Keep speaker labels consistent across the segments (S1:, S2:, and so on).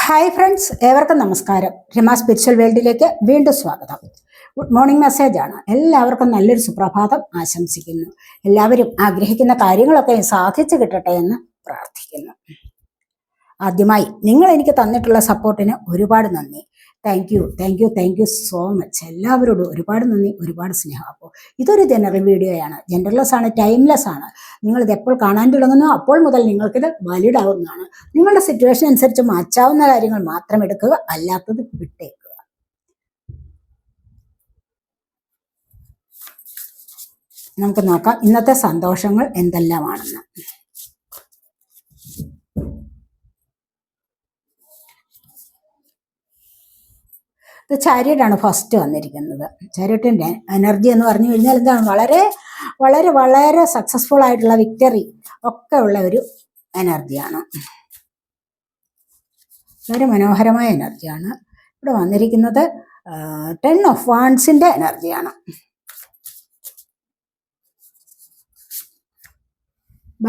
S1: Hi friends, ഏവർക്കും നമസ്കാരം. Rama spiritual വേൾഡിലേക്ക് വീണ്ടും സ്വാഗതം. ഗുഡ് മോർണിംഗ് മെസ്സേജാണ്. എല്ലാവർക്കും നല്ലൊരു സുപ്രഭാതം ആശംസിക്കുന്നു. എല്ലാവരും ആഗ്രഹിക്കുന്ന കാര്യങ്ങളൊക്കെ സാധിച്ചു കിട്ടട്ടെ എന്ന് പ്രാർത്ഥിക്കുന്നു. ആദ്യമായി നിങ്ങൾ എനിക്ക് തന്നിട്ടുള്ള സപ്പോർട്ടിന് ഒരുപാട് നന്ദി. Thank you so much. എല്ലാവരോടും ഒരുപാട് നന്ദി, ഒരുപാട് സ്നേഹം. അപ്പോൾ ഇതൊരു ജനറൽ വീഡിയോയാണ്, ജെൻഡർലെസ് ആണ്, ടൈംലെസ് ആണ്. നിങ്ങളിത് എപ്പോൾ കാണാൻ തുടങ്ങുന്നോ അപ്പോൾ മുതൽ നിങ്ങൾക്കിത് വാലിഡ് ആവുന്നതാണ്. നിങ്ങളുടെ സിറ്റുവേഷൻ അനുസരിച്ച് മാറ്റാവുന്ന കാര്യങ്ങൾ മാത്രം എടുക്കുക, അല്ലാത്തത് വിട്ടേക്കുക. നമുക്ക് നോക്കാം ഇന്നത്തെ സന്തോഷങ്ങൾ എന്തെല്ലാമാണെന്ന്. ഇത് ചാരിയറ്റാണ് ഫസ്റ്റ് വന്നിരിക്കുന്നത്. ചാരിയറ്റിൻ്റെ എനർജി എന്ന് പറഞ്ഞു കഴിഞ്ഞാൽ എന്താണ്, വളരെ വളരെ വളരെ സക്സസ്ഫുൾ ആയിട്ടുള്ള വിക്ടറി ഒക്കെ ഉള്ള ഒരു എനർജിയാണ്. വളരെ മനോഹരമായ എനർജിയാണ്. ഇവിടെ വന്നിരിക്കുന്നത് 10 ഓഫ് വാൻഡ്സിൻ്റെ എനർജിയാണ്.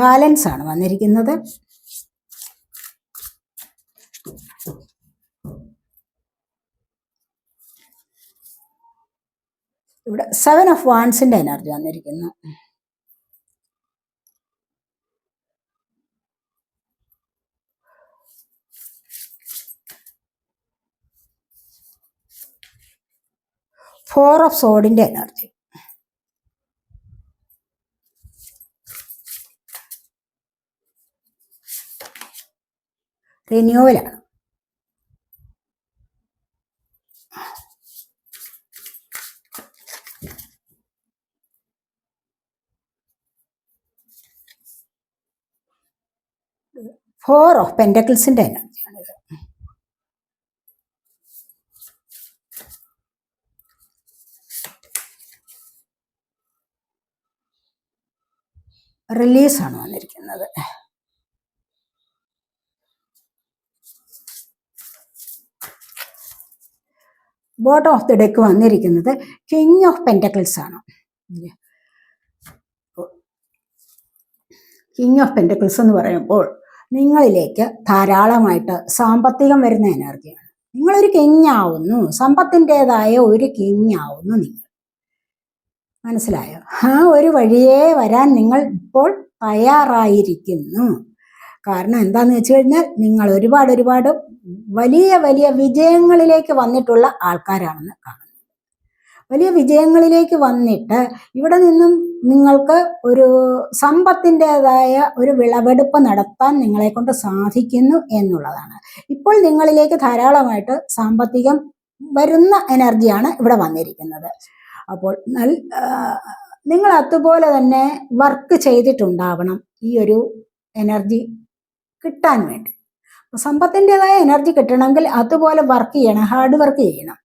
S1: ബാലൻസ് ആണ് വന്നിരിക്കുന്നത്. ഇവിടെ 7 ഓഫ് വാൻഡ്സിന്റെ എനർജി വന്നിരിക്കുന്നു. ഫോർ ഓഫ് സോഡിന്റെ എനർജി. റിന്യൂവലാണ്. ഫോർ ഓഫ് പെൻറ്റക്കിൾസിന്റെ എനർജിയാണിത്. റിലീസാണ് വന്നിരിക്കുന്നത്. ബോട്ടം ഓഫ് ദി ഡെക്ക് വന്നിരിക്കുന്നത് കിങ് ഓഫ് പെൻറ്റക്കിൾസ് ആണ്. കിങ് ഓഫ് പെൻറ്റക്കിൾസ് എന്ന് പറയുമ്പോൾ നിങ്ങളിലേക്ക് ധാരാളമായിട്ട് സാമ്പത്തികം വരുന്ന എനർജിയാണ്. നിങ്ങളൊരു കിങ് ആവുന്നു, സമ്പത്തിൻ്റെതായ ഒരു കിങ് ആവുന്നു നിങ്ങൾ. മനസ്സിലായോ? ആ ഒരു വഴിയേ വരാൻ നിങ്ങൾ ഇപ്പോൾ തയ്യാറായിരിക്കുന്നു. കാരണം എന്താന്ന് വെച്ച് കഴിഞ്ഞാൽ നിങ്ങൾ ഒരുപാട് വലിയ വലിയ വിജയങ്ങളിലേക്ക് വന്നിട്ടുള്ള ആൾക്കാരാണെന്ന് കാണുന്നത്. വലിയ വിജയങ്ങളിലേക്ക് വന്നിട്ട് ഇവിടെ നിന്നും നിങ്ങൾക്ക് ഒരു സമ്പത്തിൻ്റെതായ ഒരു വിളവെടുപ്പ് നടത്താൻ നിങ്ങളെ കൊണ്ട് സാധിക്കുന്നു എന്നുള്ളതാണ്. ഇപ്പോൾ നിങ്ങളിലേക്ക് ധാരാളമായിട്ട് സാമ്പത്തികം വരുന്ന എനർജിയാണ് ഇവിടെ വന്നിരിക്കുന്നത്. അപ്പോൾ നിങ്ങൾ അതുപോലെ തന്നെ വർക്ക് ചെയ്തിട്ടുണ്ടാവണം ഈ ഒരു എനർജി കിട്ടാൻ വേണ്ടി. സമ്പത്തിൻ്റെതായ എനർജി കിട്ടണമെങ്കിൽ അതുപോലെ വർക്ക് ചെയ്യണം, ഹാർഡ് വർക്ക് ചെയ്യണം,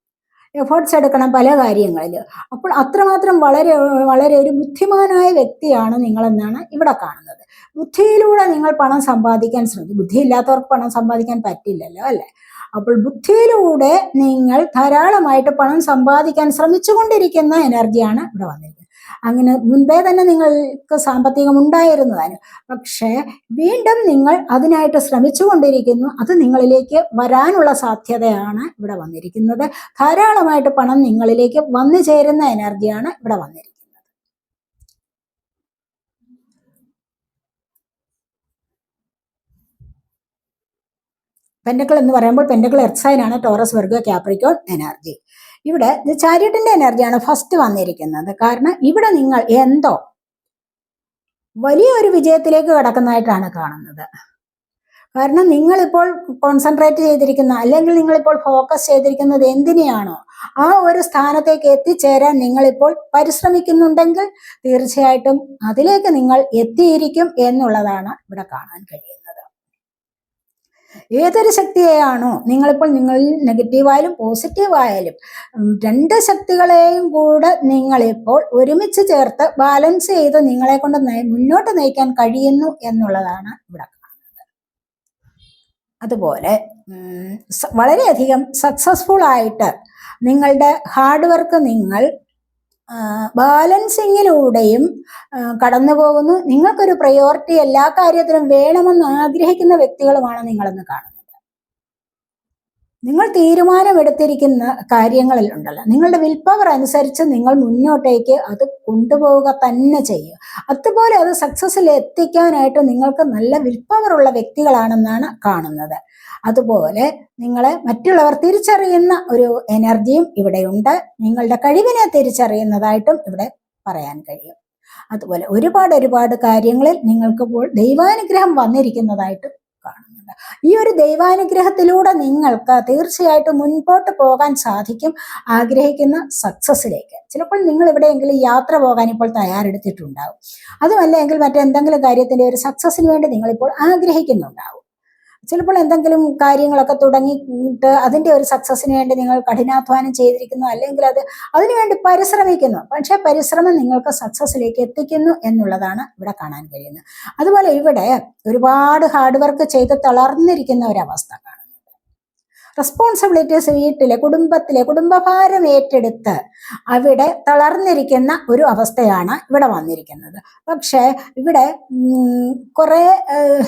S1: എഫേർട്സ് എടുക്കണം പല കാര്യങ്ങളിൽ. അപ്പോൾ അത്രമാത്രം വളരെ വളരെ ഒരു ബുദ്ധിമാനായ വ്യക്തിയാണ് നിങ്ങളെന്നാണ് ഇവിടെ കാണുന്നത്. ബുദ്ധിയിലൂടെ നിങ്ങൾ പണം സമ്പാദിക്കാൻ ശ്രമിക്കും. ബുദ്ധിയില്ലാത്തവർക്ക് പണം സമ്പാദിക്കാൻ പറ്റില്ലല്ലോ, അല്ലേ? അപ്പോൾ ബുദ്ധിയിലൂടെ നിങ്ങൾ ധാരാളമായിട്ട് പണം സമ്പാദിക്കാൻ ശ്രമിച്ചുകൊണ്ടിരിക്കുന്ന എനർജിയാണ് ഇവിടെ വന്നിരിക്കുന്നത്. അങ്ങനെ മുൻപേ തന്നെ നിങ്ങൾക്ക് സാമ്പത്തികം ഉണ്ടായിരുന്നതാണ്, പക്ഷേ വീണ്ടും നിങ്ങൾ അതിനായിട്ട് ശ്രമിച്ചുകൊണ്ടിരിക്കുന്നു. അത് നിങ്ങളിലേക്ക് വരാനുള്ള സാധ്യതയാണ് ഇവിടെ വന്നിരിക്കുന്നത്. ധാരാളമായിട്ട് പണം നിങ്ങളിലേക്ക് വന്നു ചേരുന്ന എനർജിയാണ് ഇവിടെ വന്നിരിക്കുന്നത്. പെൻറ്റക്കിൾ എന്ന് പറയുമ്പോൾ പെൻറ്റക്കിൾ എർത്ത് സൈൻ ആണ്, ടോറസ്, വെർഗോ, കാപ്രിക്കോൺ എനർജി. ഇവിടെ ചാരിയറ്റിന്റെ എനർജിയാണ് ഫസ്റ്റ് വന്നിരിക്കുന്നത്. കാരണം ഇവിടെ നിങ്ങൾ എന്തോ വലിയൊരു വിജയത്തിലേക്ക് കടക്കുന്നതായിട്ടാണ് കാണുന്നത്. കാരണം നിങ്ങളിപ്പോൾ കോൺസെൻട്രേറ്റ് ചെയ്തിരിക്കുന്ന, അല്ലെങ്കിൽ നിങ്ങളിപ്പോൾ ഫോക്കസ് ചെയ്തിരിക്കുന്നത് എന്തിനെയാണോ ആ ഒരു സ്ഥാനത്തേക്ക് എത്തിച്ചേരാൻ നിങ്ങളിപ്പോൾ പരിശ്രമിക്കുന്നുണ്ടെങ്കിൽ തീർച്ചയായിട്ടും അതിലേക്ക് നിങ്ങൾ എത്തിയിരിക്കും എന്നുള്ളതാണ് ഇവിടെ കാണാൻ കഴിയുന്നത്. ഏതൊരു ശക്തിയെയാണോ നിങ്ങളിപ്പോൾ, നിങ്ങളിൽ നെഗറ്റീവായാലും പോസിറ്റീവായാലും രണ്ട് ശക്തികളെയും കൂടെ നിങ്ങളിപ്പോൾ ഒരുമിച്ച് ചേർത്ത് ബാലൻസ് ചെയ്ത് നിങ്ങളെ കൊണ്ട് മുന്നോട്ട് നയിക്കാൻ കഴിയുന്നു എന്നുള്ളതാണ് ഇവിടെ കാണുന്നത്. അതുപോലെ വളരെയധികം സക്സസ്ഫുൾ ആയിട്ട് നിങ്ങളുടെ ഹാർഡ് വർക്ക് നിങ്ങൾ ബാലൻസിങ്ങിലൂടെയും കടന്നു പോകുന്നു. നിങ്ങൾക്കൊരു പ്രയോറിറ്റി എല്ലാ കാര്യത്തിലും വേണമെന്ന് ആഗ്രഹിക്കുന്ന വ്യക്തികളുമാണ് നിങ്ങളെന്ന് കാണുന്നത്. നിങ്ങൾ തീരുമാനമെടുത്തിരിക്കുന്ന കാര്യങ്ങളിൽ ഉണ്ടല്ലോ, നിങ്ങളുടെ വിൽ പവർ അനുസരിച്ച് നിങ്ങൾ മുന്നോട്ടേക്ക് അത് കൊണ്ടുപോവുക തന്നെ ചെയ്യും. അതുപോലെ അത് സക്സസ്സിൽ എത്തിക്കാനായിട്ട് നിങ്ങൾക്ക് നല്ല വിൽ പവർ ഉള്ള വ്യക്തികളാണെന്നാണ് കാണുന്നത്. അതുപോലെ നിങ്ങളെ മറ്റുള്ളവർ തിരിച്ചറിയുന്ന ഒരു എനർജിയും ഇവിടെയുണ്ട്. നിങ്ങളുടെ കഴിവിനെ തിരിച്ചറിയുന്നതായിട്ടും ഇവിടെ പറയാൻ കഴിയും. അതുപോലെ ഒരുപാട് കാര്യങ്ങളിൽ നിങ്ങൾക്കിപ്പോൾ ദൈവാനുഗ്രഹം വന്നിരിക്കുന്നതായിട്ട് കാണുന്നുണ്ട്. ഈ ഒരു ദൈവാനുഗ്രഹത്തിലൂടെ നിങ്ങൾക്ക് തീർച്ചയായിട്ടും മുൻപോട്ട് പോകാൻ സാധിക്കും, ആഗ്രഹിക്കുന്ന സക്സസ്സിലേക്ക്. ചിലപ്പോൾ നിങ്ങൾ എവിടെയെങ്കിലും യാത്ര പോകാൻ ഇപ്പോൾ തയ്യാറെടുത്തിട്ടുണ്ടാവും. അതുമല്ലെങ്കിൽ മറ്റെന്തെങ്കിലും കാര്യത്തിന്റെ ഒരു സക്സസ്സിന് വേണ്ടി നിങ്ങളിപ്പോൾ ആഗ്രഹിക്കുന്നുണ്ടാവും. ചിലപ്പോൾ എന്തെങ്കിലും കാര്യങ്ങളൊക്കെ തുടങ്ങിയിട്ട് അതിൻ്റെ ഒരു സക്സസ്സിന് വേണ്ടി നിങ്ങൾ കഠിനാധ്വാനം ചെയ്തിരിക്കുന്നു, അല്ലെങ്കിൽ അതിനുവേണ്ടി പരിശ്രമിക്കുന്നു. പക്ഷേ പരിശ്രമം നിങ്ങൾക്ക് സക്സസ്സിലേക്ക് എത്തിക്കുന്നു എന്നുള്ളതാണ് ഇവിടെ കാണാൻ കഴിയുന്നത്. അതുപോലെ ഇവിടെ ഒരുപാട് ഹാർഡ് വർക്ക് ചെയ്ത് തളർന്നിരിക്കുന്ന ഒരവസ്ഥ കാണുന്നുണ്ട്. റെസ്പോൺസിബിലിറ്റീസ് വീട്ടിലെ കുടുംബഭാരം ഏറ്റെടുത്ത് അവിടെ തളർന്നിരിക്കുന്ന ഒരു അവസ്ഥയാണ് ഇവിടെ വന്നിരിക്കുന്നത്. പക്ഷേ ഇവിടെ കുറേ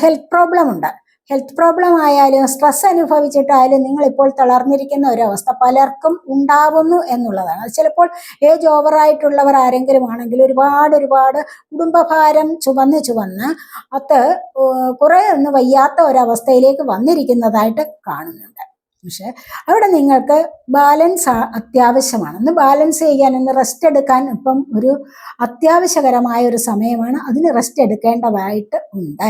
S1: ഹെൽത്ത് പ്രോബ്ലം ഉണ്ട്. ഹെൽത്ത് പ്രോബ്ലം ആയാലും സ്ട്രെസ് അനുഭവിച്ചിട്ടായാലും നിങ്ങളിപ്പോൾ തളർന്നിരിക്കുന്ന ഒരവസ്ഥ പലർക്കും ഉണ്ടാവുന്നു എന്നുള്ളതാണ്. അത് ചിലപ്പോൾ ഏജ് ഓവറായിട്ടുള്ളവർ ആരെങ്കിലും ആണെങ്കിൽ ഒരുപാട് കുടുംബഭാരം ചുമന്ന് അത് കുറേ ഒന്ന് വയ്യാത്ത ഒരവസ്ഥയിലേക്ക് വന്നിരിക്കുന്നതായിട്ട് കാണുന്നുണ്ട്. പക്ഷെ അവിടെ നിങ്ങൾക്ക് ബാലൻസ് അത്യാവശ്യമാണ്. ഒന്ന് ബാലൻസ് ചെയ്യാൻ, ഒന്ന് റെസ്റ്റ് എടുക്കാൻ ഇപ്പം ഒരു അത്യാവശ്യകരമായ ഒരു സമയമാണ്. അതിന് റെസ്റ്റ് എടുക്കേണ്ടതായിട്ട് ഉണ്ട്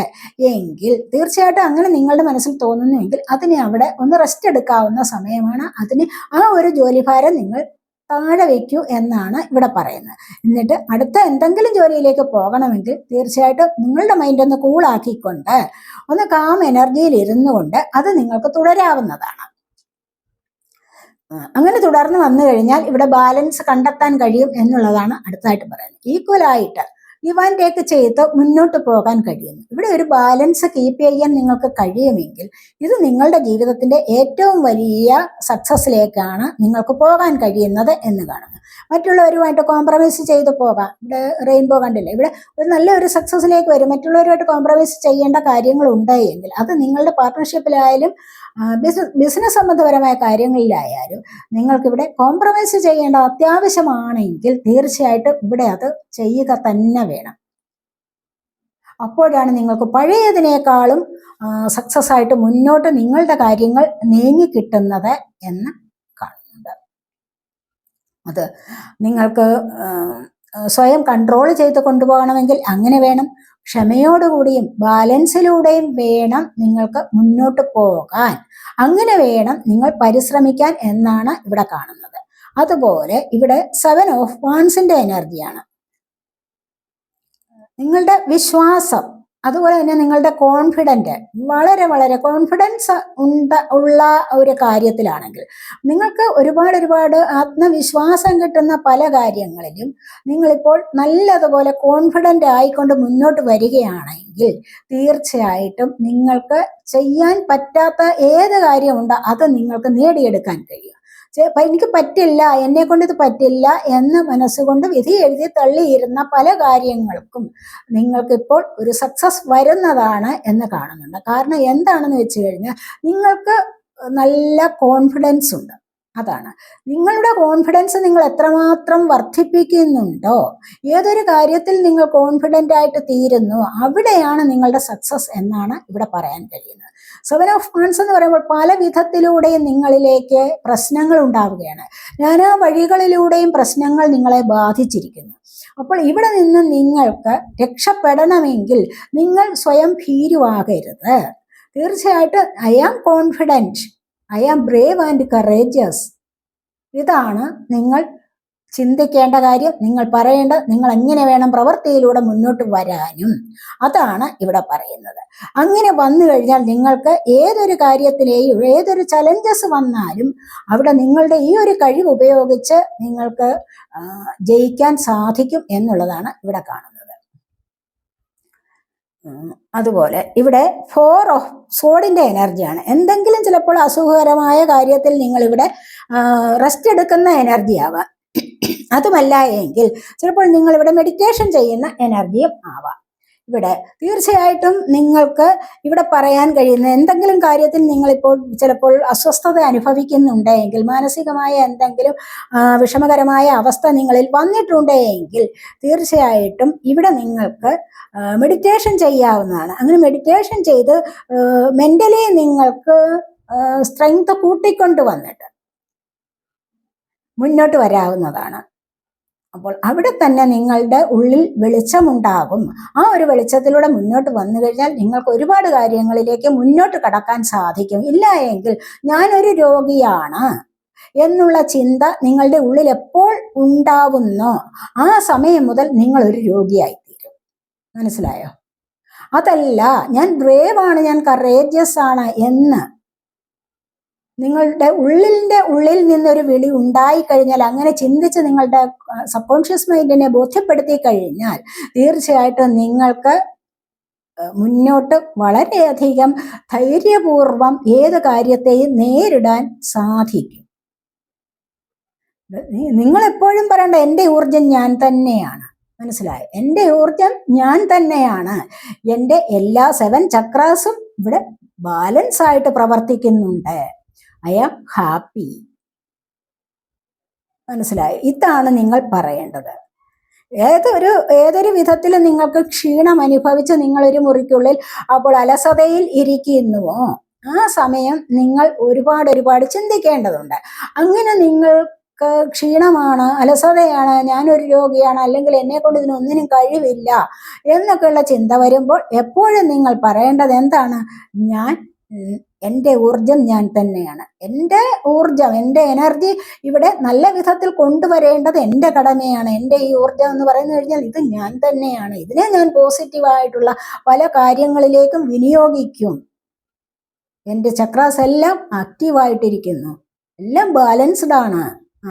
S1: എങ്കിൽ തീർച്ചയായിട്ടും അങ്ങനെ നിങ്ങളുടെ മനസ്സിൽ തോന്നുന്നുവെങ്കിൽ അതിനെ അവിടെ ഒന്ന് റെസ്റ്റ് എടുക്കാവുന്ന സമയമാണ്. അതിന് ആ ഒരു ജോലിഭാരം നിങ്ങൾ താഴെ വയ്ക്കൂ എന്നാണ് ഇവിടെ പറയുന്നത്. എന്നിട്ട് അടുത്ത എന്തെങ്കിലും ജോലിയിലേക്ക് പോകണമെങ്കിൽ തീർച്ചയായിട്ടും നിങ്ങളുടെ മൈൻഡ് ഒന്ന് കൂളാക്കിക്കൊണ്ട് ഒന്ന് കാം എനർജിയിൽ ഇരുന്നു കൊണ്ട് അത് നിങ്ങൾക്ക് തുടരാവുന്നതാണ്. അങ്ങനെ തുടർന്ന് വന്നു കഴിഞ്ഞാൽ ഇവിടെ ബാലൻസ് കണ്ടെത്താൻ കഴിയും എന്നുള്ളതാണ് അടുത്തായിട്ട് പറയുന്നത്. ഈക്വലായിട്ട് ഗിവ് ആൻഡ് ടേക്ക് ചെയ്ത് മുന്നോട്ട് പോകാൻ കഴിയുന്നു. ഇവിടെ ഒരു ബാലൻസ് കീപ്പ് ചെയ്യാൻ നിങ്ങൾക്ക് കഴിയുമെങ്കിൽ ഇത് നിങ്ങളുടെ ജീവിതത്തിന്റെ ഏറ്റവും വലിയ സക്സസ്സിലേക്കാണ് നിങ്ങൾക്ക് പോകാൻ കഴിയുന്നത് എന്ന് കാണുന്നു. മറ്റുള്ളവരുമായിട്ട് കോംപ്രമൈസ് ചെയ്ത് പോകാം. ഇവിടെ റെയിൻബോ കണ്ടില്ലേ, ഇവിടെ ഒരു നല്ലൊരു സക്സസ്സിലേക്ക് വരും. മറ്റുള്ളവരുമായിട്ട് കോംപ്രമൈസ് ചെയ്യേണ്ട കാര്യങ്ങളുണ്ട് എങ്കിൽ അത് നിങ്ങളുടെ പാർട്ട്ണർഷിപ്പിലായാലും ബിസിനസ് സംബന്ധപരമായ കാര്യങ്ങളിലായാലും നിങ്ങൾക്കിവിടെ കോംപ്രമൈസ് ചെയ്യേണ്ട അത്യാവശ്യമാണെങ്കിൽ തീർച്ചയായിട്ടും ഇവിടെ അത് ചെയ്യുക തന്നെ വേണം. അപ്പോഴാണ് നിങ്ങൾക്ക് പഴയതിനേക്കാളും സക്സസ് ആയിട്ട് മുന്നോട്ട് നിങ്ങളുടെ കാര്യങ്ങൾ നീങ്ങി കിട്ടുന്നത് എന്ന് കാണുന്നത്. അത് നിങ്ങൾക്ക് സ്വയം കൺട്രോൾ ചെയ്ത് കൊണ്ടുപോകണമെങ്കിൽ അങ്ങനെ വേണം. ക്ഷമയോടുകൂടിയും ബാലൻസിലൂടെയും വേണം നിങ്ങൾക്ക് മുന്നോട്ട് പോകാൻ. അങ്ങനെ വേണം നിങ്ങൾ പരിശ്രമിക്കാൻ എന്നാണ് ഇവിടെ കാണുന്നത്. അതുപോലെ ഇവിടെ 7 ഓഫ് വാൻസിന്റെ എനർജിയാണ്. നിങ്ങളുടെ വിശ്വാസം, അതുപോലെ തന്നെ നിങ്ങളുടെ കോൺഫിഡൻറ്റ്, വളരെ കോൺഫിഡൻസ് ഉള്ള ഒരു കാര്യത്തിലാണെങ്കിൽ നിങ്ങൾക്ക് ഒരുപാട് ആത്മവിശ്വാസം കിട്ടുന്ന പല കാര്യങ്ങളിലും നിങ്ങളിപ്പോൾ നല്ലതുപോലെ കോൺഫിഡൻ്റ് ആയിക്കൊണ്ട് മുന്നോട്ട് വരികയാണെങ്കിൽ തീർച്ചയായിട്ടും നിങ്ങൾക്ക് ചെയ്യാൻ പറ്റാത്ത ഏത് കാര്യമുണ്ടോ അത് നിങ്ങൾക്ക് നേടിയെടുക്കാൻ കഴിയും. എനിക്ക് പറ്റില്ല, എന്നെ കൊണ്ട് ഇത് പറ്റില്ല എന്ന് മനസ്സുകൊണ്ട് വിധി എഴുതി തള്ളിയിരുന്ന പല കാര്യങ്ങൾക്കും നിങ്ങൾക്കിപ്പോൾ ഒരു സക്സസ് വരുന്നതാണ് എന്ന് കാണുന്നുണ്ട്. കാരണം എന്താണെന്ന് വെച്ച് കഴിഞ്ഞാൽ നിങ്ങൾക്ക് നല്ല കോൺഫിഡൻസ് ഉണ്ട്. അതാണ് നിങ്ങളുടെ കോൺഫിഡൻസ്. നിങ്ങൾ എത്രമാത്രം വർദ്ധിപ്പിക്കുന്നുണ്ടോ, ഏതൊരു കാര്യത്തിൽ നിങ്ങൾ കോൺഫിഡൻ്റ് ആയിട്ട് തീരുന്നു, അവിടെയാണ് നിങ്ങളുടെ സക്സസ് എന്നാണ് ഇവിടെ പറയാൻ കഴിയുന്നത്. 7 ഓഫ് വാൻസ് എന്ന് പറയുമ്പോൾ പല വിധത്തിലൂടെയും നിങ്ങളിലേക്ക് പ്രശ്നങ്ങൾ ഉണ്ടാവുകയാണ്. നാനാ വഴികളിലൂടെയും പ്രശ്നങ്ങൾ നിങ്ങളെ ബാധിച്ചിരിക്കുന്നു. അപ്പോൾ ഇവിടെ നിന്ന് നിങ്ങൾക്ക് രക്ഷപ്പെടണമെങ്കിൽ നിങ്ങൾ സ്വയം ഭീരുവാകരുത്. തീർച്ചയായിട്ടും I am confident, I am brave and courageous, ഇതാണ് നിങ്ങൾ ചിന്തിക്കേണ്ട കാര്യം. നിങ്ങൾ പറയേണ്ട, നിങ്ങൾ എങ്ങനെ വേണം പ്രവൃത്തിയിലൂടെ മുന്നോട്ട് വരാനും അതാണ് ഇവിടെ പറയുന്നത്. അങ്ങനെ വന്നു കഴിഞ്ഞാൽ നിങ്ങൾക്ക് ഏതൊരു കാര്യത്തിലെയും ഏതൊരു ചലഞ്ചസ് വന്നാലും അവിടെ നിങ്ങളുടെ ഈ ഒരു കഴിവ് ഉപയോഗിച്ച് നിങ്ങൾക്ക് ജയിക്കാൻ സാധിക്കും എന്നുള്ളതാണ് ഇവിടെ കാണുന്നത്. അതുപോലെ ഇവിടെ 4 ഓഫ് സോഡിന്റെ എനർജിയാണ്. എന്തെങ്കിലും ചിലപ്പോൾ അസുഖകരമായ കാര്യത്തിൽ നിങ്ങളിവിടെ റെസ്റ്റ് എടുക്കുന്ന എനർജി ആവാം. അതുമല്ല എങ്കിൽ ചിലപ്പോൾ നിങ്ങളിവിടെ മെഡിറ്റേഷൻ ചെയ്യുന്ന എനർജിയും ആവാം. ഇവിടെ തീർച്ചയായിട്ടും നിങ്ങൾക്ക് ഇവിടെ പറയാൻ കഴിയുന്ന എന്തെങ്കിലും കാര്യത്തിൽ നിങ്ങളിപ്പോൾ ചിലപ്പോൾ അസ്വസ്ഥത അനുഭവിക്കുന്നുണ്ടെങ്കിൽ, മാനസികമായ എന്തെങ്കിലും വിഷമകരമായ അവസ്ഥ നിങ്ങളിൽ വന്നിട്ടുണ്ടെങ്കിൽ തീർച്ചയായിട്ടും ഇവിടെ നിങ്ങൾക്ക് മെഡിറ്റേഷൻ ചെയ്യാവുന്നതാണ്. അങ്ങനെ മെഡിറ്റേഷൻ ചെയ്ത് മെന്റലി നിങ്ങൾക്ക് സ്ട്രെങ്ത് കൂട്ടിക്കൊണ്ട് വന്നിട്ട് മുന്നോട്ട് വരാവുന്നതാണ്. അപ്പോൾ അവിടെ തന്നെ നിങ്ങളുടെ ഉള്ളിൽ വെളിച്ചമുണ്ടാകും. ആ ഒരു വെളിച്ചത്തിലൂടെ മുന്നോട്ട് വന്നു കഴിഞ്ഞാൽ നിങ്ങൾക്ക് ഒരുപാട് കാര്യങ്ങളിലേക്ക് മുന്നോട്ട് കടക്കാൻ സാധിക്കും. ഇല്ല എങ്കിൽ ഞാനൊരു രോഗിയാണ് എന്നുള്ള ചിന്ത നിങ്ങളുടെ ഉള്ളിൽ എപ്പോൾ ഉണ്ടാവുന്നോ ആ സമയം മുതൽ നിങ്ങൾ ഒരു രോഗിയായിത്തീരും. മനസ്സിലായോ? അതല്ല ഞാൻ ബ്രേവ് ആണ്, ഞാൻ കറേജിയസ് ആണ് എന്ന് നിങ്ങളുടെ ഉള്ളിൽ നിന്നൊരു വിളി ഉണ്ടായിക്കഴിഞ്ഞാൽ, അങ്ങനെ ചിന്തിച്ച് നിങ്ങളുടെ സബ് കോൺഷ്യസ് മൈൻഡിനെ ബോധ്യപ്പെടുത്തി കഴിഞ്ഞാൽ തീർച്ചയായിട്ടും നിങ്ങൾക്ക് മുന്നോട്ട് വളരെയധികം ധൈര്യപൂർവം ഏത് കാര്യത്തെയും നേരിടാൻ സാധിക്കും. നിങ്ങൾ എപ്പോഴും പറയണ്ട എൻ്റെ ഊർജം ഞാൻ തന്നെയാണ്. മനസ്സിലായി? എൻ്റെ ഊർജം ഞാൻ തന്നെയാണ്. എൻ്റെ എല്ലാ 7 ചക്രാസും ഇവിടെ ബാലൻസ് ആയിട്ട് പ്രവർത്തിക്കുന്നുണ്ട്. I am happy. മനസ്സിലായി? ഇതാണ് നിങ്ങൾ പറയേണ്ടത്. ഏതൊരു വിധത്തിൽ നിങ്ങൾക്ക് ക്ഷീണം അനുഭവിച്ച് നിങ്ങളൊരു മുറിക്കുള്ളിൽ അപ്പോൾ അലസതയിൽ ഇരിക്കുന്നുവോ ആ സമയം നിങ്ങൾ ഒരുപാട് ചിന്തിക്കേണ്ടതുണ്ട്. അങ്ങനെ നിങ്ങൾക്ക് ക്ഷീണമാണ്, അലസതയാണ്, ഞാനൊരു രോഗിയാണ്, അല്ലെങ്കിൽ എന്നെ കൊണ്ട് ഇതിനൊന്നിനും കഴിവില്ല എന്നൊക്കെയുള്ള ചിന്ത വരുമ്പോൾ എപ്പോഴും നിങ്ങൾ പറയേണ്ടത് എന്താണ്? എൻ്റെ ഊർജം ഞാൻ തന്നെയാണ്. എൻ്റെ ഊർജം, എൻ്റെ എനർജി ഇവിടെ നല്ല വിധത്തിൽ കൊണ്ടുവരേണ്ടത് എൻ്റെ കടമയാണ്. എൻ്റെ ഈ ഊർജം എന്ന് പറയുന്നു കഴിഞ്ഞാൽ ഇത് ഞാൻ തന്നെയാണ്. ഇതിനെ ഞാൻ പോസിറ്റീവായിട്ടുള്ള പല കാര്യങ്ങളിലേക്കും വിനിയോഗിക്കും. എൻ്റെ ചക്രാസ് എല്ലാം ആക്റ്റീവായിട്ടിരിക്കുന്നു, എല്ലാം ബാലൻസ്ഡ് ആണ്,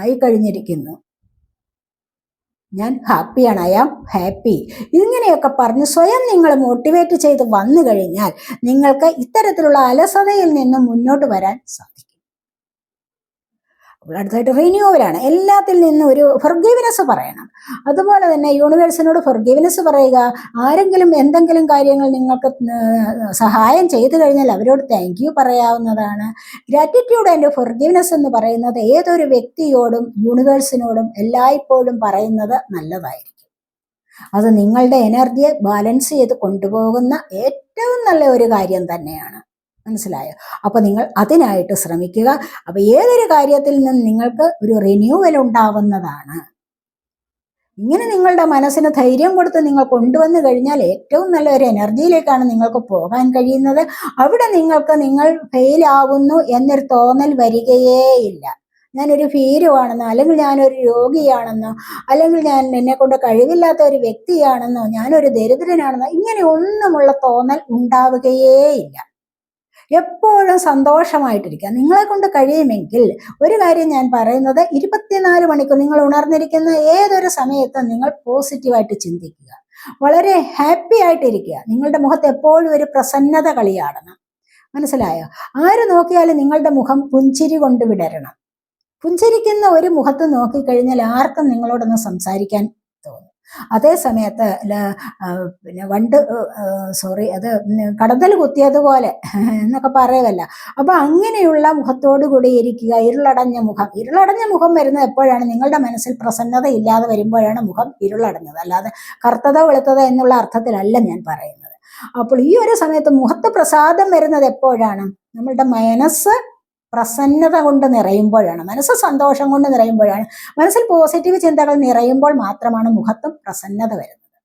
S1: ആയിക്കഴിഞ്ഞിരിക്കുന്നു. ഞാൻ ഹാപ്പിയാണ്, ഐ ആം ഹാപ്പി. ഇങ്ങനെയൊക്കെ പറഞ്ഞ് സ്വയം നിങ്ങൾ മോട്ടിവേറ്റ് ചെയ്ത് വന്നു കഴിഞ്ഞാൽ നിങ്ങൾക്ക് ഇത്തരത്തിലുള്ള അലസതയിൽ നിന്നും മുന്നോട്ട് വരാൻ സാധിക്കും. അപ്പോൾ അടുത്തായിട്ട് റിന്യൂവലാണ്. എല്ലാത്തിൽ നിന്നും ഒരു ഫൊർഗീവ്നെസ് പറയണം. അതുപോലെ തന്നെ യൂണിവേഴ്സിനോട് ഫൊർഗീവ്നെസ് പറയുക. ആരെങ്കിലും എന്തെങ്കിലും കാര്യങ്ങൾ നിങ്ങൾക്ക് സഹായം ചെയ്തു കഴിഞ്ഞാൽ അവരോട് താങ്ക് യു പറയാവുന്നതാണ്. ഗ്രാറ്റിറ്റ്യൂഡ് ആൻഡ് ഫൊർഗീവ്നെസ് എന്ന് പറയുന്നത് ഏതൊരു വ്യക്തിയോടും യൂണിവേഴ്സിനോടും എല്ലായ്പ്പോഴും പറയുന്നത് നല്ലതായിരിക്കും. അത് നിങ്ങളുടെ എനർജിയെ ബാലൻസ് ചെയ്ത് കൊണ്ടുപോകുന്ന ഏറ്റവും നല്ല ഒരു കാര്യം തന്നെയാണ്. മനസ്സിലായോ? അപ്പൊ നിങ്ങൾ അതിനായിട്ട് ശ്രമിക്കുക. അപ്പൊ ഏതൊരു കാര്യത്തിൽ നിന്നും നിങ്ങൾക്ക് ഒരു റിന്യൂവൽ ഉണ്ടാവുന്നതാണ്. ഇങ്ങനെ നിങ്ങളുടെ മനസ്സിന് ധൈര്യം കൊടുത്ത് നിങ്ങൾ കൊണ്ടുവന്നു കഴിഞ്ഞാൽ ഏറ്റവും നല്ല ഒരു എനർജിയിലേക്കാണ് നിങ്ങൾക്ക് പോകാൻ കഴിയുന്നത്. അവിടെ നിങ്ങൾ ഫെയിൽ ആവുന്നു എന്നൊരു തോന്നൽ വരികയേ ഇല്ല. ഞാനൊരു ഭീരുവാണെന്നോ, അല്ലെങ്കിൽ ഞാനൊരു രോഗിയാണെന്നോ, അല്ലെങ്കിൽ ഞാൻ എന്നെ കൊണ്ട് കഴിവില്ലാത്ത ഒരു വ്യക്തിയാണെന്നോ, ഞാനൊരു ദരിദ്രനാണെന്നോ, ഇങ്ങനെ ഒന്നുമുള്ള തോന്നൽ ഉണ്ടാവുകയേ ഇല്ല. എപ്പോഴും സന്തോഷമായിട്ടിരിക്കുക. നിങ്ങളെ കൊണ്ട് കഴിയുമെങ്കിൽ ഒരു കാര്യം ഞാൻ പറയുന്നത്, 24 മണിക്കൂർ നിങ്ങൾ ഉണർന്നിരിക്കുന്ന ഏതൊരു സമയത്തും നിങ്ങൾ പോസിറ്റീവായിട്ട് ചിന്തിക്കുക, വളരെ ഹാപ്പി ആയിട്ടിരിക്കുക. നിങ്ങളുടെ മുഖത്ത് എപ്പോഴും ഒരു പ്രസന്നത കളിയാടണം. മനസ്സിലായോ? ആര് നോക്കിയാലും നിങ്ങളുടെ മുഖം പുഞ്ചിരി കൊണ്ട് വിടരണം. പുഞ്ചിരിക്കുന്ന ഒരു മുഖത്ത് നോക്കിക്കഴിഞ്ഞാൽ ആർക്കും നിങ്ങളോടൊന്ന് സംസാരിക്കാൻ തോന്നും. അതേ സമയത്ത് അത് കടന്തൽ കുത്തിയതുപോലെ എന്നൊക്കെ പറയുമല്ല. അപ്പൊ അങ്ങനെയുള്ള മുഖത്തോടു കൂടി ഇരിക്കുക. ഇരുളടഞ്ഞ മുഖം വരുന്നത് എപ്പോഴാണ്? നിങ്ങളുടെ മനസ്സിൽ പ്രസന്നത ഇല്ലാതെ വരുമ്പോഴാണ് മുഖം ഇരുളടഞ്ഞത്. അല്ലാതെ കറുത്തതോ വെളുത്തതോ എന്നുള്ള അർത്ഥത്തിലല്ല ഞാൻ പറയുന്നത്. അപ്പോൾ ഈ ഒരു സമയത്ത് മുഖത്ത് പ്രസാദം വരുന്നത് എപ്പോഴാണ്? നമ്മളുടെ മനസ്സ് പ്രസന്നത കൊണ്ട് നിറയുമ്പോഴാണ്, മനസ്സ് സന്തോഷം കൊണ്ട് നിറയുമ്പോഴാണ്, മനസ്സിൽ പോസിറ്റീവ് ചിന്തകൾ നിറയുമ്പോൾ മാത്രമാണ് മുഖത്തും പ്രസന്നത വരുന്നത്.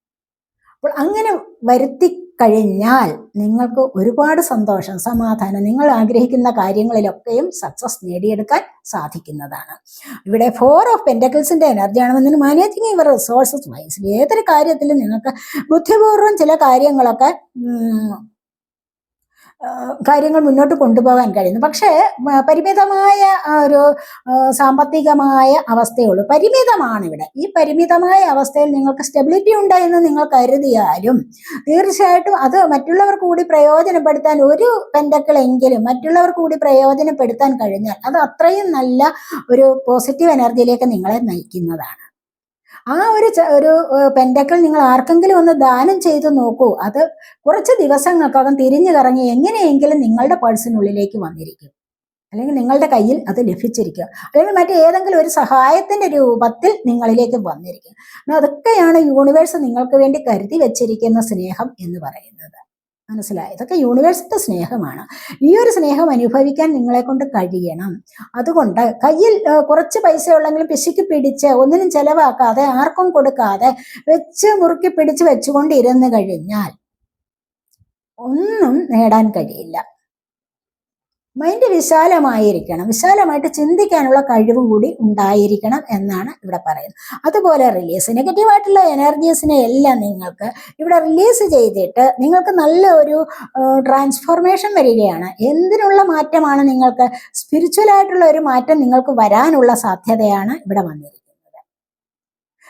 S1: അപ്പോൾ അങ്ങനെ വരുത്തി കഴിഞ്ഞാൽ നിങ്ങൾക്ക് ഒരുപാട് സന്തോഷം, സമാധാനം, നിങ്ങൾ ആഗ്രഹിക്കുന്ന കാര്യങ്ങളിലൊക്കെയും സക്സസ് നേടിയെടുക്കാൻ സാധിക്കുന്നതാണ്. ഇവിടെ 4 ഓഫ് പെന്റക്കിൾസിന്റെ എനർജിയാണ്. Managing your resources wise. ഏതൊരു കാര്യത്തിലും നിങ്ങൾക്ക് ബുദ്ധിപൂർവ്വം ചില കാര്യങ്ങൾ മുന്നോട്ട് കൊണ്ടുപോകാൻ കഴിയുന്നു. പക്ഷേ പരിമിതമായ ഒരു സാമ്പത്തികമായ അവസ്ഥയുള്ളൂ. പരിമിതമാണ് ഇവിടെ. ഈ പരിമിതമായ അവസ്ഥയിൽ നിങ്ങൾക്ക് സ്റ്റെബിലിറ്റി ഉണ്ട് എന്ന് നിങ്ങൾ കരുതിയാലും തീർച്ചയായിട്ടും അത് മറ്റുള്ളവർക്ക് കൂടി പ്രയോജനപ്പെടുത്താൻ, ഒരു പെന്റക്കിളെങ്കിലും മറ്റുള്ളവർക്ക് കൂടി പ്രയോജനപ്പെടുത്താൻ കഴിഞ്ഞാൽ അത് അത്രയും നല്ല ഒരു പോസിറ്റീവ് എനർജിയിലേക്ക് നിങ്ങളെ നയിക്കുന്നതാണ്. ആ ഒരു പെൻഡക്കിൾ നിങ്ങൾ ആർക്കെങ്കിലും ഒന്ന് ദാനം ചെയ്തു നോക്കൂ. അത് കുറച്ച് ദിവസങ്ങൾക്കകം തിരിഞ്ഞു കറങ്ങി എങ്ങനെയെങ്കിലും നിങ്ങളുടെ പേഴ്സിനുള്ളിലേക്ക് വന്നിരിക്കും, അല്ലെങ്കിൽ നിങ്ങളുടെ കയ്യിൽ അത് ലഭിച്ചിരിക്കുക, അല്ലെങ്കിൽ മറ്റേതെങ്കിലും ഒരു സഹായത്തിന്റെ രൂപത്തിൽ നിങ്ങളിലേക്ക് വന്നിരിക്കും. അതൊക്കെയാണ് യൂണിവേഴ്സ് നിങ്ങൾക്ക് വേണ്ടി കരുതി വെച്ചിരിക്കുന്ന സ്നേഹം എന്ന് പറയുന്നത്. മനസ്സിലായി? ഇതൊക്കെ യൂണിവേഴ്സിന്റെ സ്നേഹമാണ്. ഈ ഒരു സ്നേഹം അനുഭവിക്കാൻ നിങ്ങളെ കൊണ്ട് കഴിയണം. അതുകൊണ്ട് കയ്യിൽ കുറച്ച് പൈസ ഉള്ളെങ്കിലും പിശുക്കി പിടിച്ച് ഒന്നിനും ചെലവാക്കാതെ ആർക്കും കൊടുക്കാതെ വെച്ച് മുറുക്കി പിടിച്ച് വെച്ചുകൊണ്ടിരുന്നു കഴിഞ്ഞാൽ ഒന്നും നേടാൻ കഴിയില്ല. മൈൻഡ് വിശാലമായിരിക്കണം, വിശാലമായിട്ട് ചിന്തിക്കാനുള്ള കഴിവ് കൂടി ഉണ്ടായിരിക്കണം എന്നാണ് ഇവിടെ പറയുന്നത്. അതുപോലെ റിലീസ്, നെഗറ്റീവായിട്ടുള്ള എനർജീസിനെ എല്ലാം നിങ്ങൾക്ക് ഇവിടെ റിലീസ് ചെയ്തിട്ട് നിങ്ങൾക്ക് നല്ല ഒരു ട്രാൻസ്ഫോർമേഷൻ വരികയാണ്. എന്തിനുള്ള മാറ്റമാണ്? നിങ്ങൾക്ക് സ്പിരിച്വലായിട്ടുള്ള ഒരു മാറ്റം നിങ്ങൾക്ക് വരാനുള്ള സാധ്യതയാണ് ഇവിടെ വന്നിരിക്കുന്നത്.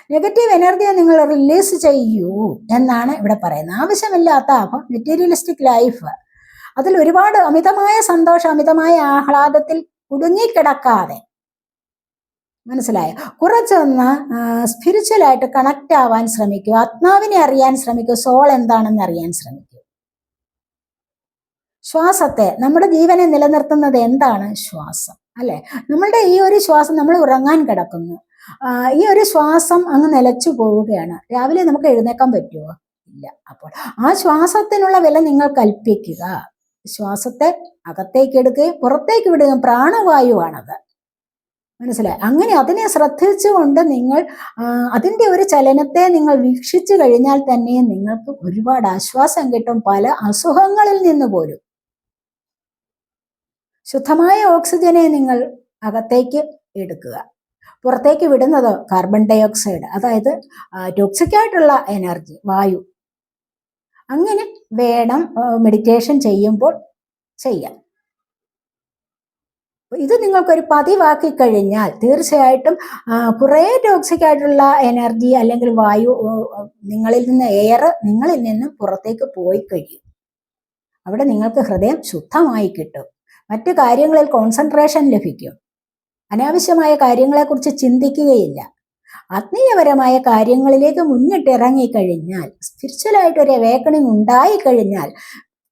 S1: നെഗറ്റീവ് എനർജിയെ നിങ്ങൾ റിലീസ് ചെയ്യൂ എന്നാണ് ഇവിടെ പറയുന്നത്. ആവശ്യമില്ലാത്ത മെറ്റീരിയലിസ്റ്റിക് ലൈഫ്, അതിൽ ഒരുപാട് അമിതമായ സന്തോഷം, അമിതമായ ആഹ്ലാദത്തിൽ കുടുങ്ങിക്കിടക്കാതെ, മനസ്സിലായോ, കുറച്ചൊന്ന് സ്പിരിച്വലായിട്ട് കണക്റ്റ് ആവാൻ ശ്രമിക്കൂ. ആത്മാവിനെ അറിയാൻ ശ്രമിക്കൂ. സോൾ എന്താണെന്ന് അറിയാൻ ശ്രമിക്കൂ. ശ്വാസത്തെ, നമ്മുടെ ജീവനെ നിലനിർത്തുന്നത് എന്താണ്? ശ്വാസം, അല്ലെ? നമ്മളുടെ ഈ ഒരു ശ്വാസം, നമ്മൾ ഉറങ്ങാൻ കിടക്കുന്നു, ഈ ഒരു ശ്വാസം അങ്ങ് നിലച്ചു പോവുകയാണ്. രാവിലെ നമുക്ക് എഴുന്നേക്കാൻ പറ്റുമോ? ഇല്ല. അപ്പോൾ ആ ശ്വാസത്തിനുള്ള വില നിങ്ങൾ കൽപ്പിക്കുക. ശ്വാസത്തെ അകത്തേക്ക് എടുക്കുകയും പുറത്തേക്ക് വിടുകയും, പ്രാണവായുവാണത്. മനസ്സിലായി? അങ്ങനെ അതിനെ ശ്രദ്ധിച്ചുകൊണ്ട് നിങ്ങൾ അതിൻ്റെ ഒരു ചലനത്തെ നിങ്ങൾ വീക്ഷിച്ചു കഴിഞ്ഞാൽ തന്നെ നിങ്ങൾക്ക് ഒരുപാട് ആശ്വാസം കിട്ടും, പല അസുഖങ്ങളിൽ നിന്ന് പോലും. ശുദ്ധമായ ഓക്സിജനെ നിങ്ങൾ അകത്തേക്ക് എടുക്കുക, പുറത്തേക്ക് വിടുന്നത് കാർബൺ ഡൈ ഓക്സൈഡ്, അതായത് ടോക്സിക് ആയിട്ടുള്ള എനർജി, വായു. അങ്ങനെ വേണം മെഡിറ്റേഷൻ ചെയ്യുമ്പോൾ ചെയ്യാം. ഇത് നിങ്ങൾക്കൊരു പതിവാക്കി കഴിഞ്ഞാൽ തീർച്ചയായിട്ടും കുറേ ടോക്സിക് ആയിട്ടുള്ള എനർജി അല്ലെങ്കിൽ വായു നിങ്ങളിൽ നിന്ന്, എയർ നിങ്ങളിൽ നിന്ന് പുറത്തേക്ക് പോയി കഴിയും. അവിടെ നിങ്ങൾക്ക് ഹൃദയം ശുദ്ധമായി കിട്ടും, മറ്റു കാര്യങ്ങളിൽ കോൺസെൻട്രേഷൻ ലഭിക്കും, അനാവശ്യമായ കാര്യങ്ങളെക്കുറിച്ച് ചിന്തിക്കുകയില്ല. ആത്മീയപരമായ കാര്യങ്ങളിലേക്ക് മുന്നിട്ടിറങ്ങിക്കഴിഞ്ഞാൽ, സ്പിരിച്വലായിട്ടൊരു അവേക്കണിങ് ഉണ്ടായിക്കഴിഞ്ഞാൽ,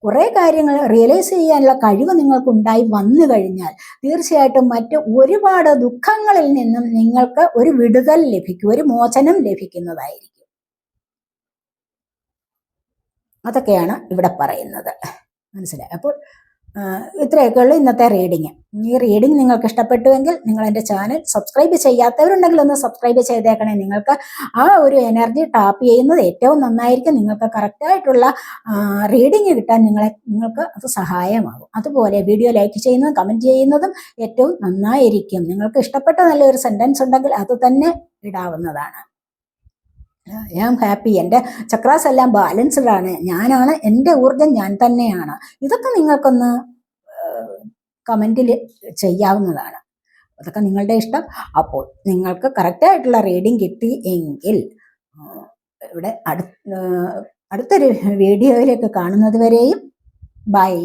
S1: കുറേ കാര്യങ്ങൾ റിയലൈസ് ചെയ്യാനുള്ള കഴിവ് നിങ്ങൾക്കുണ്ടായി വന്നു കഴിഞ്ഞാൽ തീർച്ചയായിട്ടും മറ്റ് ഒരുപാട് ദുഃഖങ്ങളിൽ നിന്നും നിങ്ങൾക്ക് ഒരു വിടുതൽ ലഭിക്കും, ഒരു മോചനം ലഭിക്കുന്നതായിരിക്കും. അതൊക്കെയാണ് ഇവിടെ പറയുന്നത്. മനസ്സിലായി? അപ്പോൾ ഇത്രയൊക്കെ ഉള്ളൂ ഇന്നത്തെ റീഡിങ്. ഈ റീഡിങ് നിങ്ങൾക്ക് ഇഷ്ടപ്പെട്ടുവെങ്കിൽ നിങ്ങൾ എൻ്റെ ചാനൽ സബ്സ്ക്രൈബ് ചെയ്യാത്തവരുണ്ടെങ്കിൽ ഒന്ന് സബ്സ്ക്രൈബ് ചെയ്തേക്കണേ. നിങ്ങൾക്ക് ആ ഒരു എനർജി ടാപ്പ് ചെയ്യുന്നത് ഏറ്റവും നന്നായിരിക്കും. നിങ്ങൾക്ക് കറക്റ്റായിട്ടുള്ള റീഡിങ് കിട്ടാൻ നിങ്ങൾക്ക് അത് സഹായമാകും. അതുപോലെ വീഡിയോ ലൈക്ക് ചെയ്യുന്നതും കമൻറ്റ് ചെയ്യുന്നതും ഏറ്റവും നന്നായിരിക്കും. നിങ്ങൾക്ക് ഇഷ്ടപ്പെട്ട നല്ലൊരു സെൻറ്റൻസ് ഉണ്ടെങ്കിൽ അത് തന്നെ ഇടാവുന്നതാണ്. ഐ ആം ഹാപ്പി, എൻ്റെ ചക്രാസ് എല്ലാം ബാലൻസ്ഡ് ആണ്, ഞാനാണ്, എൻ്റെ ഊർജം ഞാൻ തന്നെയാണ്. ഇതൊക്കെ നിങ്ങൾക്കൊന്ന് കമൻറ്റിൽ ചെയ്യാവുന്നതാണ്. അതൊക്കെ നിങ്ങളുടെ ഇഷ്ടം. അപ്പോൾ നിങ്ങൾക്ക് കറക്റ്റായിട്ടുള്ള റീഡിങ് കിട്ടി എങ്കിൽ ഇവിടെ അടുത്തൊരു വീഡിയോയിലേക്ക് കാണുന്നത് വരെയും ബൈ.